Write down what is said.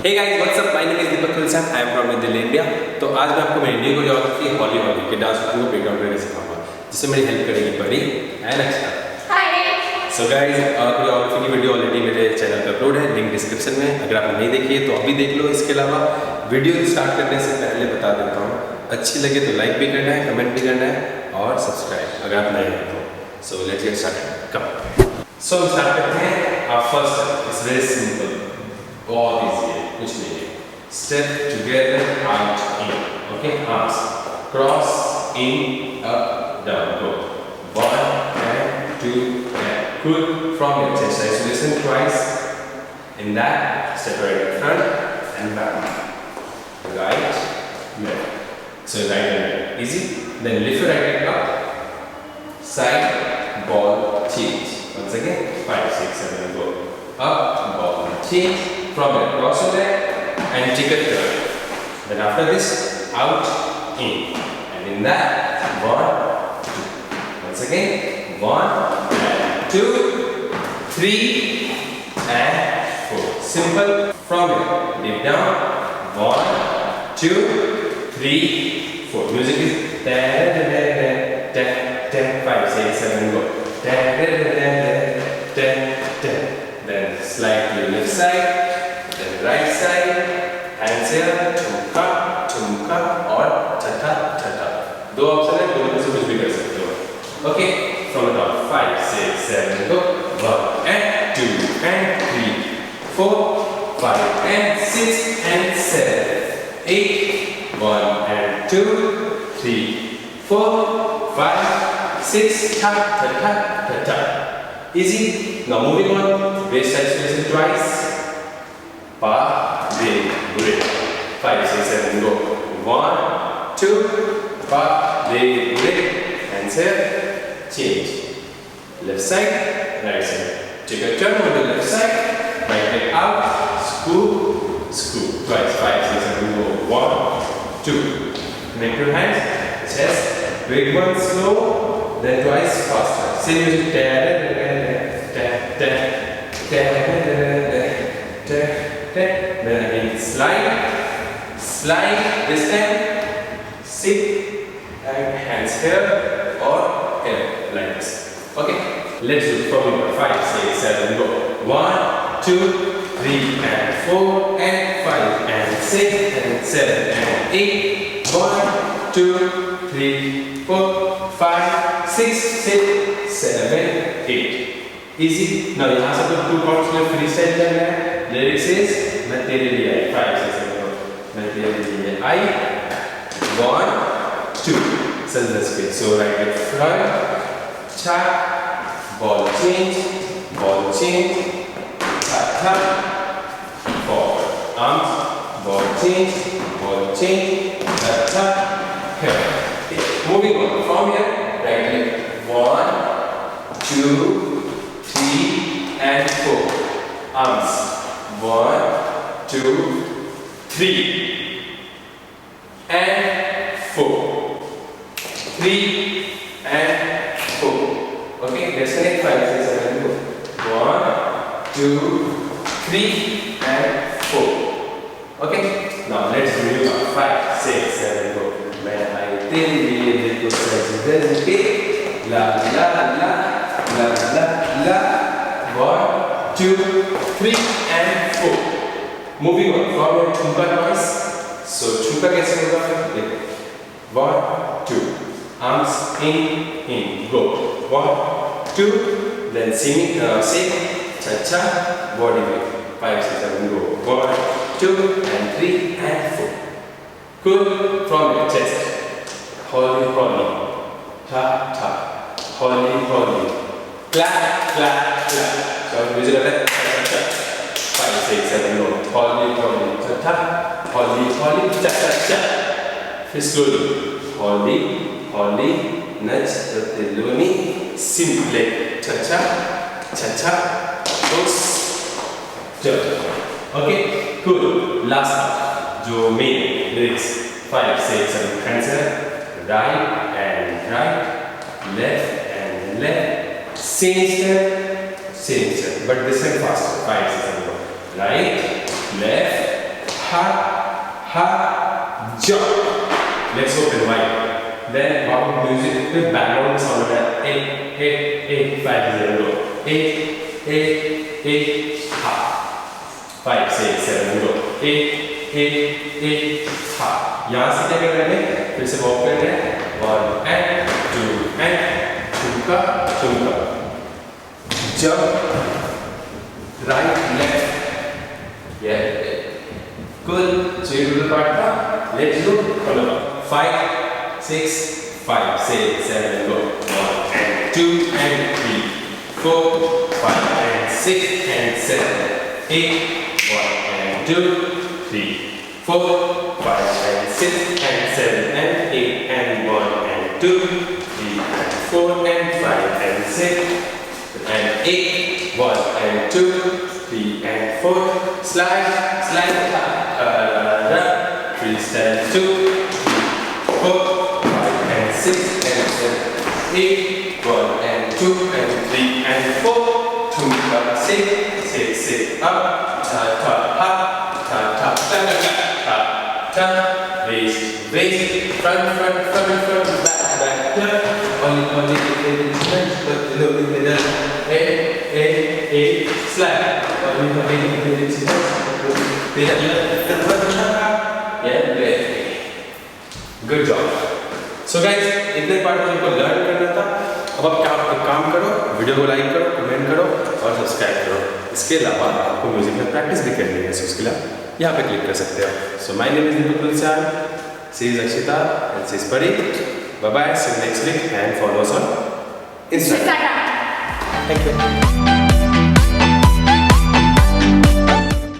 Hey guys, what's up? My name is Deepak Tulsyan. I am from Delhi, India. तो आज मैं आपको मेरी इंडियन कोरियोग्राफी हॉली के डांस को ब्रेकडाउन करके सिखाऊंगा, जिससे मेरी हेल्प करेगी परी and Akshata. Hi. So guys, choreography की वीडियो ऑलरेडी मेरे चैनल पे अपलोड है, लिंक डिस्क्रिप्शन में। अगर आपने नहीं देखी है तो अभी देख लो। इसके अलावा वीडियो स्टार्ट करने से पहले बता देता हूँ, अच्छी लगे तो लाइक भी करना है, कमेंट भी करना है और सब्सक्राइब अगर आप नए हैं तो। So let's get started. Come. So start करते हैं। फर्स्ट इट्स वेरी सिंपल, बहुत ईजी है, कुछ नहीं है। Step together, out, in. Okay, arms. Cross, in, up, down. Go. 1 and 2 and good. From your chest isolation twice. In that, step right in front and back. Right, left. So right and left. Easy. Then lift your right leg up. Side, ball, change. Once again, 5, 6, 7, go. Up, ball, change. From your cross your leg. And take a turn. Then after this, out, in. And in that, 1, 2. Once again, 1 and 2, 3 and 4. Simple. From here, deep down. 1, 2, 3, 4. Music is 5, 6, 7, go. Then slightly left side. Then right side, hands here, ठुमका और ठठा ठठा। दो option है, दोनों में से कुछ भी कर सकते हो। Okay, from the top 5, 6, 7, go. 1 and 2 and 3, 4, 5 and 6 and 7, 8, 1 and 2, 3, 4, 5, 6, ta ta ta ta ta. Easy. Now moving on, waist isolation twice. Pa, re, re. 5, 6, 7, go. 1, 2, pa, re, re. Hands here, change. Left side, right side. Take a turn on the left side. Right leg out, scoop, scoop. Twice, 5, 6, 7, go. 1, 2. Connect your hands, chest. Break one slow, then twice faster. Same music. Then again slide, this time sit and hands here or here like this. Okay, let's do it from here. 5, 6, 7, go. 1, 2, 3 and 4 and 5 and 6 and 7 and 8. 1, 2, 3, 4, 5, 6, 7, 8. Easy. Now यहाँ से तो 2 counts में freestyle करना है. Lyrics is मैं तेरे लिए आई. 5, 6, 7, मैं तेरे लिए आई. 1, 2. Sentence speed. So right leg front, tap, ball change, tap, tap, forward. Arms, ball change, tap, tap, here. Moving on from here, right leg 1, 2, 3 and 4. Arms 1, 2, 3 and 4. 3 and 4. Okay, let's connect 5, 6, 7, go. 1, 2, 3 and 4. Okay, now let's do it. 5, 6, 7, go. मैं आई तेरे लिए दिल को सज के ला ला ला ला ला ला. 1, 2, 3 and 4. Moving on from your ठुमका noise. So ठुमका कैसे होगा? 1, 2. Arms in, go. 1, 2. Then sing, cha cha, body weight. 5, 6, 7, go. 1, 2 and 3 and 4. Good. From your chest. Hauli, hauli. Ta ta. Hauli, hauli. Clap, clap, clap. So music like that. 5, 6, 7, go. Hauli, hauli. Ta ta. Hauli, hauli. Cha cha cha. Fist slowly. Hauli, hauli. Nudge, ratiloni. Simple. Cha cha. Cha cha. Dos. Jump. Okay. Good. Last part. जो main lyrics. 5, 6, 7. Hands here. Right and right. Left and left. Same step, but this time faster. 5, 6, 7, go. Right, left, ha, ha, jump. Let's open wide. Then our music with background sound है 8 8 8 5 0 8 8 8 ha 5 6 7 0 8 8 8 ha. यहाँ से क्या कर रहे हैं? फिर से walk कर रहे हैं 1 and 2 and ठुमका ठुमका jump right left yeah good. So you do the part now. Let's do follow up 5 6 5 6 7 go 1 and 2 and 3 4 5 and 6 and 7 8 1 and 2 3 4 5 and 6 and 7 and 8 and 1 and 2 3 and 4 and 5 and 6 and 8 1 and 2 3 and 4 slide slide freestyle 2 4 5 and 6 and 7 8 1 and 2 and 3 and 4 2 6 6 6 up ta ta ha ta ta ta ta ta ta waist waist front front front front back back turn only slide good job. So guys इतने part मुझे learn करना था. अब आप काम करो, video को like करो, कमेंट करो और सब्सक्राइब करो. इसके अलावा आपको म्यूजिक में प्रैक्टिस भी करनी है, सो उसके लिए यहाँ पे क्लिक कर सकते हो. So my name is Deepak Tulsiyan, she is Akshita and she is Pari. Bye bye, see you next week and follow us on Instagram. Thank you.